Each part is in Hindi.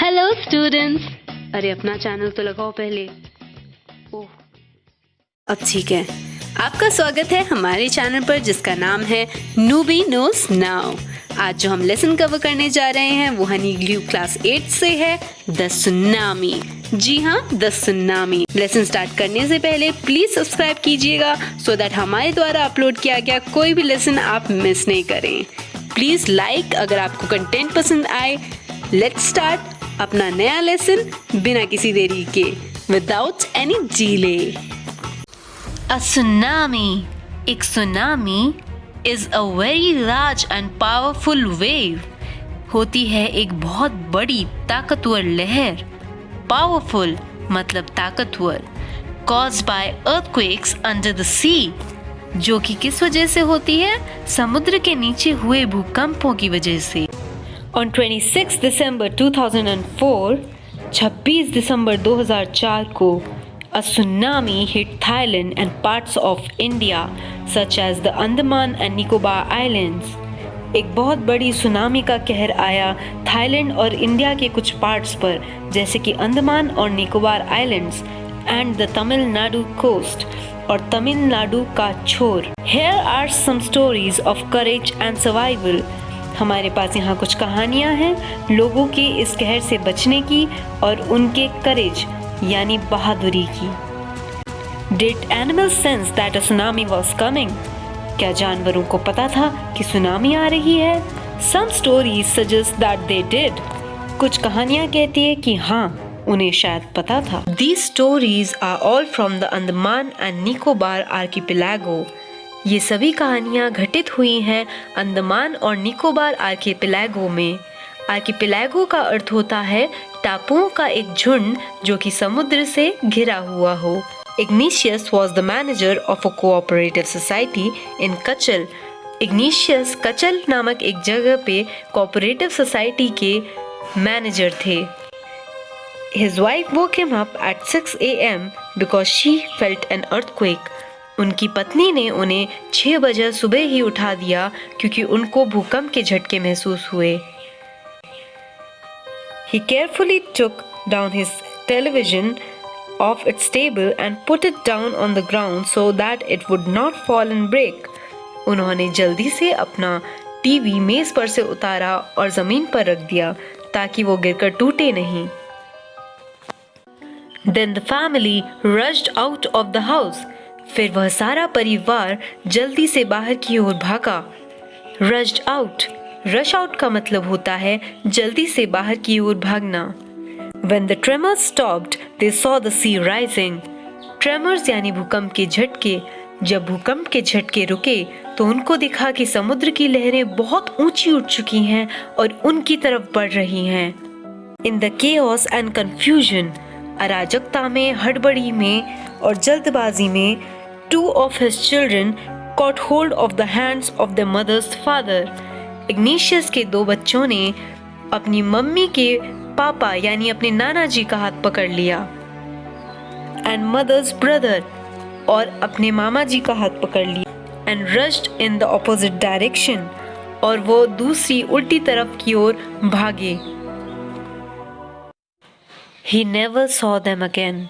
Hello students. अरे अपना चैनल तो लगाओ पहले। ओह अब ठीक है। आपका स्वागत है हमारे चैनल पर जिसका नाम है नूबी नोस नाउ। आज जो हम लेसन कवर करने जा रहे हैं वो हनी ग्लू क्लास 8 से है, द सुनामी। जी हाँ, द सुनामी। लेसन स्टार्ट करने से पहले प्लीज सब्सक्राइब कीजिएगा सो दैट हमारे द्वारा अपलोड किया गया कोई भी लेसन आप मिस नहीं करें। प्लीज लाइक अगर आपको कंटेंट पसंद आए। लेट्स स्टार्ट अपना नया लेसन बिना किसी देरी के, without any delay. A tsunami. एक tsunami is a very large and powerful wave. होती है एक बहुत बड़ी ताकतवर लहर। Powerful मतलब ताकतवर। Caused by earthquakes under the sea. जो कि किस वजह से होती है? समुद्र के नीचे हुए भूकंपों की वजह से। On 26 December 2004, 26 दिसंबर 2004 को a tsunami hit Thailand and parts of India such as the Andaman and Nicobar Islands. एक बहुत बड़ी सुनामी का कहर आया थाईलैंड और इंडिया के कुछ पार्ट्स पर जैसे कि अंडमान और Nicobar islands and the Tamil Nadu coast और तमिलनाडु का छोर। Here are some stories of courage and survival. हमारे पास यहाँ कुछ कहानियाँ हैं लोगों के इस कहर से बचने की और उनके करेज यानी बहादुरी की। Did animals sense that a tsunami was coming? क्या जानवरों को पता था कि सुनामी आ रही है? Some stories suggest that they did. कुछ कहानियाँ कहती है कि हाँ, उन्हें शायद पता था। These stories are all from the Andaman and Nicobar archipelago. ये सभी कहानियाँ घटित हुई हैं अंडमान और निकोबार आर्किपेलागो में। आर्किपेलागो का अर्थ होता है टापुओं का एक झुंड जो कि समुद्र से घिरा हुआ हो। Ignatius was the manager of a cooperative society in Katchal. Ignatius Katchal नामक एक जगह पे कोऑपरेटिव सोसाइटी के मैनेजर थे। His wife woke him up at 6 a.m. because she felt an earthquake. उनकी पत्नी ने उन्हें 6 बजे सुबह ही उठा दिया क्योंकि उनको भूकंप के झटके महसूस हुए। He carefully took down his television off its table and put it down on the ground so that it would not fall and break. उन्होंने जल्दी से अपना टीवी मेज पर से उतारा और जमीन पर रख दिया ताकि वो गिरकर टूटे नहीं। Then the family rushed out of the house. फिर वह सारा परिवार जल्दी से बाहर की ओर भागा। Rushed out, rush out का मतलब होता है जल्दी से बाहर की ओर भागना। When the tremors stopped, they saw the sea rising. Tremors यानी भूकंप के झटके। जब भूकंप के झटके रुके तो उनको दिखा कि समुद्र की लहरें बहुत ऊंची उठ चुकी हैं और उनकी तरफ बढ़ रही हैं। In the chaos and confusion, अराजकता में, हड़बड़ी में और जल्दबाजी में, 2 of his children caught hold of the hands of their mother's father. Igneous के 2 बच्चों ने अपनी मम्मी के पापा यानी अपने नाना जी का हाथ पकड़ लिया। And mother's brother और अपने मामा जी का हाथ पकड़ लिया। And rushed in the opposite direction और वो दूसरी उल्टी तरफ की ओर भागे। He never saw them again.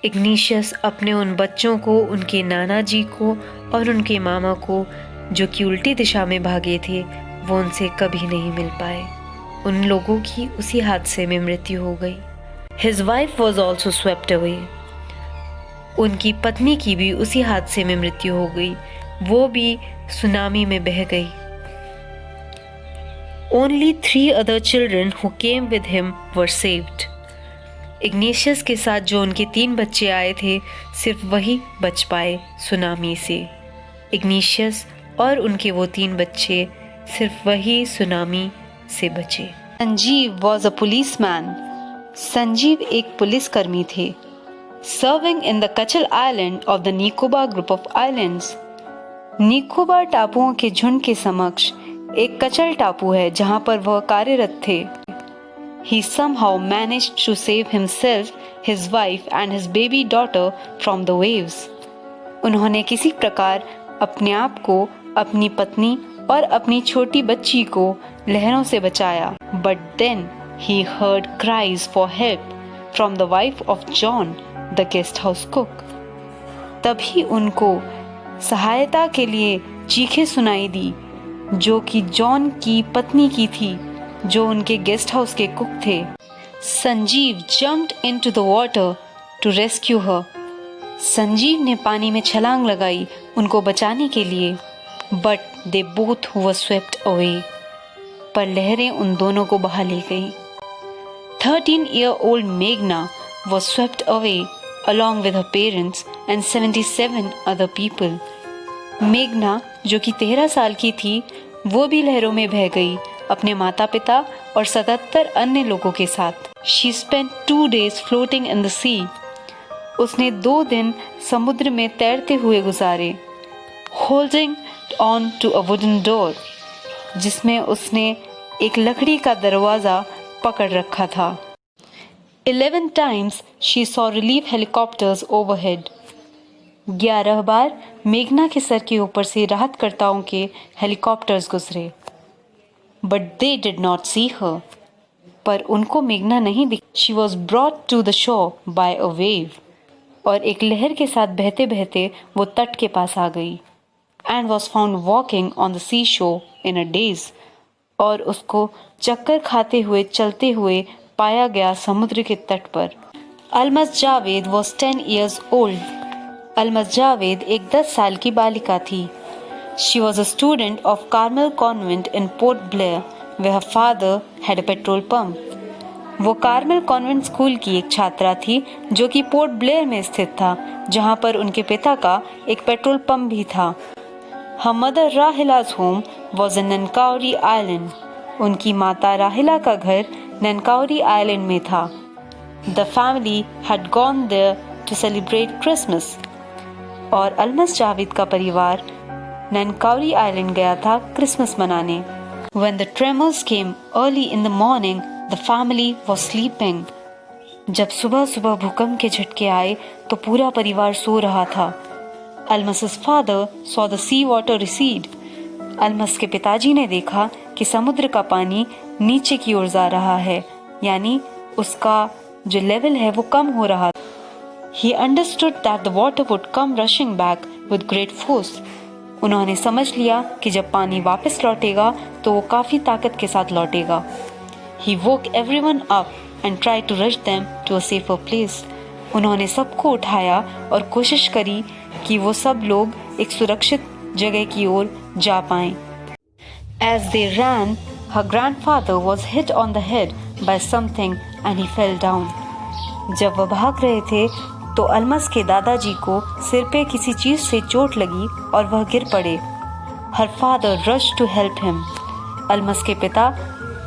Igneous अपने उन बच्चों को, उनके नाना जी को और उनके मामा को जो कि उल्टी दिशा में भागे थे, वो उनसे कभी नहीं मिल पाए। उन लोगों की उसी हादसे में मृत्यु हो गई। His wife was also swept away. उनकी पत्नी की भी उसी हादसे में मृत्यु हो गई, वो भी सुनामी में बह गई। Only 3 other children who came with him were saved. Igneous के साथ जो उनके 3 बच्चे आए थे, सिर्फ वही बच पाए सुनामी से। इग्निशियस और उनके वो 3 बच्चे सिर्फ वही सुनामी से बचे। Sanjeev was a policeman. Sanjeev एक पुलिसकर्मी थे। Serving in the Katchal island of the Nicobar group of islands. Nicobar टापुओं के झुंड के समक्ष एक कचल टापू है जहाँ पर वह कार्यरत थे। He somehow managed to save himself, his wife and his baby daughter from the waves. उन्होंने किसी प्रकार अपने आप को, अपनी पत्नी और अपनी छोटी बच्ची को लहरों से बचाया। But then he heard cries for help from the wife of John, the guest house cook. तभी उनको सहायता के लिए चीखें सुनाई दी, जो कि जॉन की पत्नी की थी, जो उनके गेस्ट हाउस के कुक थे. Sanjeev jumped into the water to rescue her. Sanjeev ने पानी में छलांग लगाई उनको बचाने के लिए. But they both were swept away. पर लहरें उन दोनों को बहा ले गईं. 13-year-old Meghna was swept away along with her parents and 77 other people. मेघना जो कि 13 साल की थी, वो भी लहरों में बह गई अपने माता पिता और 77 अन्य लोगों के साथ. She spent 2 days floating in the sea. उसने 2 दिन समुद्र में तैरते हुए गुजारे. Holding on to a wooden door, जिसमें उसने एक लकड़ी का दरवाजा पकड़ रखा था. 11 times she saw relief helicopters overhead. 11 बार मेघना के सर के ऊपर से राहतकर्ताओं के हेलीकॉप्टर्स गुजरे. But they did not see her. पर उनको मेघना नहीं दिखी. She was brought to the shore by a wave. और एक लहर के साथ बहते बहते वो तट के पास आ गई. And was found walking on the seashore in a daze. और उसको चक्कर खाते हुए चलते हुए पाया गया समुद्र के तट पर. Almas Javed was 10 years old. Almas Javed एक 10 साल की बालिका थी. She was a student of Carmel Convent in Port Blair, where her father had a petrol pump. वो कार्मेल कॉन्वेंट स्कूल की एक छात्रा थी जो कि पोर्ट ब्लेयर में स्थित था, जहाँ पर उनके पिता का एक पेट्रोल पंप भी था. Her mother Rahila's home was in Nankauri Island. उनकी माता राहिला का घर ननकाउरी आइलैंड में था. The family had gone there to celebrate Christmas. और अलमस जावेद का परिवार ननकाउरी आइलैंड गया था क्रिसमस मनाने. When the tremors came early in the morning, the family was sleeping. जब सुबह सुबह भूकंप के झटके आए तो पूरा परिवार सो रहा था. Almas's father saw the sea water recede. Almas के पिताजी ने देखा कि समुद्र का पानी नीचे की ओर जा रहा है, यानी उसका जो लेवल है वो कम हो रहा. He understood that the water would come rushing back with great force. उन्होंने समझ लिया कि जब पानी वापस लौटेगा तो वो काफी ताकत के साथ लौटेगा. He woke everyone up and tried to rush them to a safer place. उन्होंने सबको उठाया और कोशिश करी कि वो सब लोग एक सुरक्षित जगह की ओर जा पाएं. As they ran, her grandfather was hit on the head by something and he fell down. जब वह भाग रहे थे तो अलमस के दादाजी को सिर पे किसी चीज से चोट लगी और वह गिर पड़े. Her father rushed to help him. Almas के पिता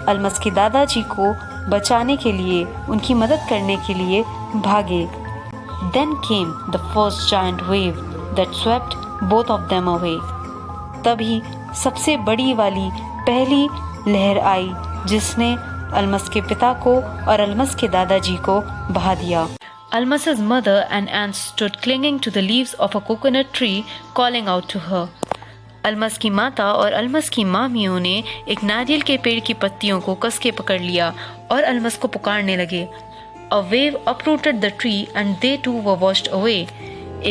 अलमस के दादाजी को बचाने के लिए, उनकी मदद करने के लिए भागे. Then came the first giant wave that swept both of them away. तभी सबसे बड़ी वाली पहली लहर आई जिसने अलमस के पिता को और अलमस के दादाजी को बहा दिया. Almas's mother and aunt stood clinging to the leaves of a coconut tree, calling out to her. Almas की माता और अलमस की मामियों ने एक नारियल के पेड़ की पत्तियों को कस के पकड़ लिया और अलमस को पुकारने लगे. A wave uprooted the tree and they too were washed away.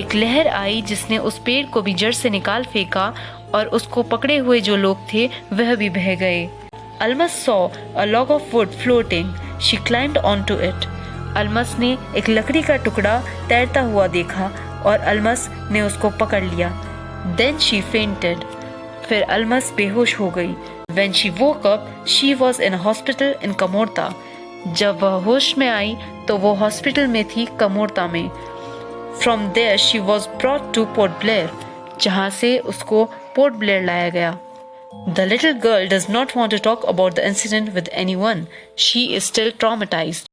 एक लहर आई जिसने उस पेड़ को भी जड़ से निकाल फेंका और उसको पकड़े हुए जो लोग थे वह भी बह गए. Almas saw a log of wood floating. She climbed onto it. Almas ने एक लकड़ी का टुकड़ा तैरता हुआ देखा और अलमस ने उसको पकड़ लिया. Then she fainted. फिर अलमस बेहोश हो गई. When she woke up, she was in a hospital in Kamorta. जब वह होश में आई तो वो हॉस्पिटल में थी कमोर्ता में. From there she was brought to Port Blair, जहाँ से उसको पोर्ट ब्लेयर लाया गया. The little girl does not want to talk about the incident with anyone. She is still traumatized.